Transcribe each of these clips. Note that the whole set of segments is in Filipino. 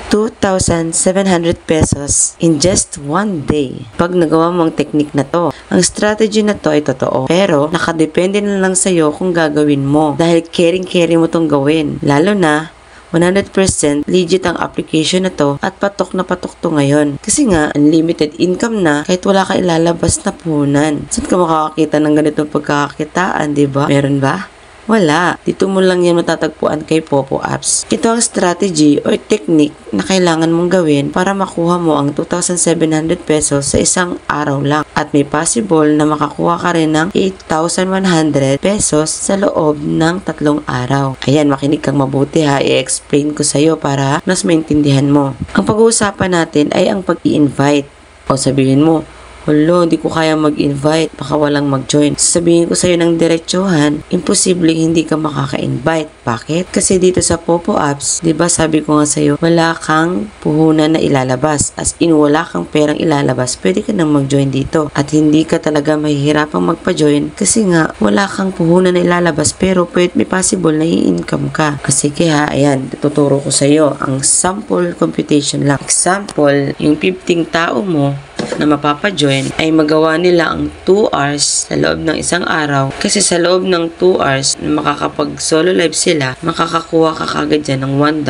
2,700 pesos in just one day. Pag nagawa mo ang technique na to, ang strategy na to ay totoo. Pero, nakadepende na lang sa'yo kung gagawin mo. Dahil caring-caring mo tong gawin. Lalo na, 100% legit ang application na to at patok na patok to ngayon. Kasi nga, unlimited income na kahit wala ka ilalabas na puhunan. Saan ka makakakita ng ganitong pagkakakitaan, diba? Meron ba? Wala. Dito mo lang yan matatagpuan kay Popo Apps. Ito ang strategy or technique na kailangan mong gawin para makuha mo ang 2,700 pesos sa isang araw lang. At may possible na makakuha ka rin ng 8,100 pesos sa loob ng 3 araw. Ayan, makinig kang mabuti ha. I-explain ko sa'yo para mas maintindihan mo. Ang pag-uusapan natin ay ang pag-i-invite. O sabihin mo, "Hala, hindi ko kaya mag-invite, baka walang mag-join." Sabihin ko sa'yo ng diretsuhan, imposible hindi ka makaka-invite. Bakit? Kasi dito sa Popo Apps, di ba sabi ko nga sa'yo, wala kang puhunan na ilalabas. As in, wala kang perang ilalabas, pwede ka nang mag-join dito. At hindi ka talaga mahihirapang magpa-join kasi nga, wala kang puhunan na ilalabas pero may possible na i-income ka. Sige ha, ayan, tuturo ko sa'yo ang sample computation lang. Example, yung 15 tao mo na mapapa-join ay magawa nila ang 2 hours sa loob ng isang araw kasi sa loob ng 2 hours na makakapag solo live sila, makakakuha ka kagad dyan ng $1.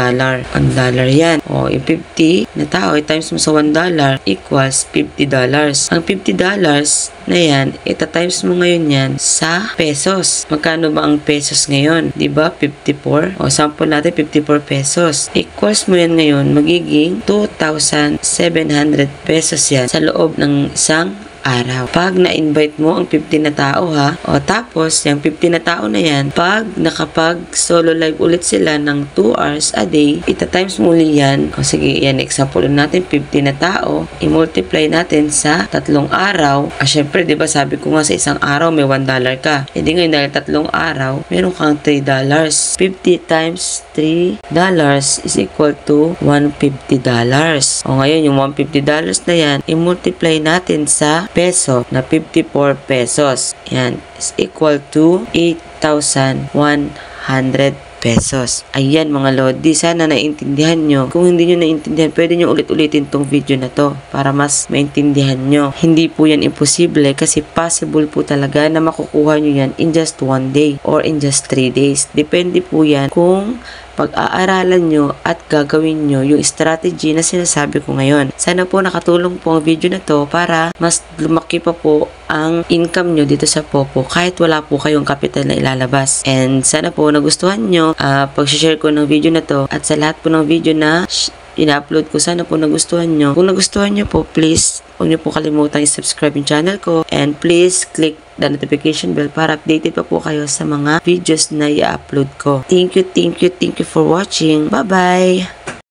$1 yan. O, yung 50 na tao, times mo sa $1 equals $50. Ang $50 na yan, ita-times mo ngayon yan sa pesos. Magkano ba ang pesos ngayon? Diba? 54. O, sample natin 54 pesos. Equals mo yan ngayon, magiging 2,700 pesos yan sa loob ng isang araw. Pag na-invite mo ang 50 na tao ha, o tapos yung 50 na tao na yan, pag nakapag solo live ulit sila ng 2 hours a day, ita-times muli yan. O sige, yan example natin, 50 na tao, i-multiply natin sa 3 araw. Syempre, di ba sabi ko nga sa isang araw may $1 ka. E di ngayon dahil 3 araw, meron kang $3. 50 times $3 is equal to $150. O ngayon, yung $150 na yan, i-multiply natin sa peso na 54 pesos. Yan is equal to 8,100 pesos. Ayan mga lodi, sana naintindihan nyo. Kung hindi nyo naintindihan, pwede nyo ulit-ulitin tong video na to para mas maintindihan nyo. Hindi po yan imposible kasi possible po talaga na makukuha nyo yan in just 1 day or in just 3 days. Depende po yan kung pag-aaralan nyo at gagawin nyo yung strategy na sinasabi ko ngayon. Sana po nakatulong po ang video na to para mas lumaki pa po ang income nyo dito sa Popo kahit wala po kayong capital na ilalabas. And sana po nagustuhan nyo pag-share ko ng video na to at sa lahat po ng video na ina-upload ko, sana po nagustuhan nyo. Kung nagustuhan nyo po, please huwag nyo po kalimutan i-subscribe yung channel ko and please click the notification bell para updated pa po kayo sa mga videos na i-upload ko. Thank you for watching. Bye-bye!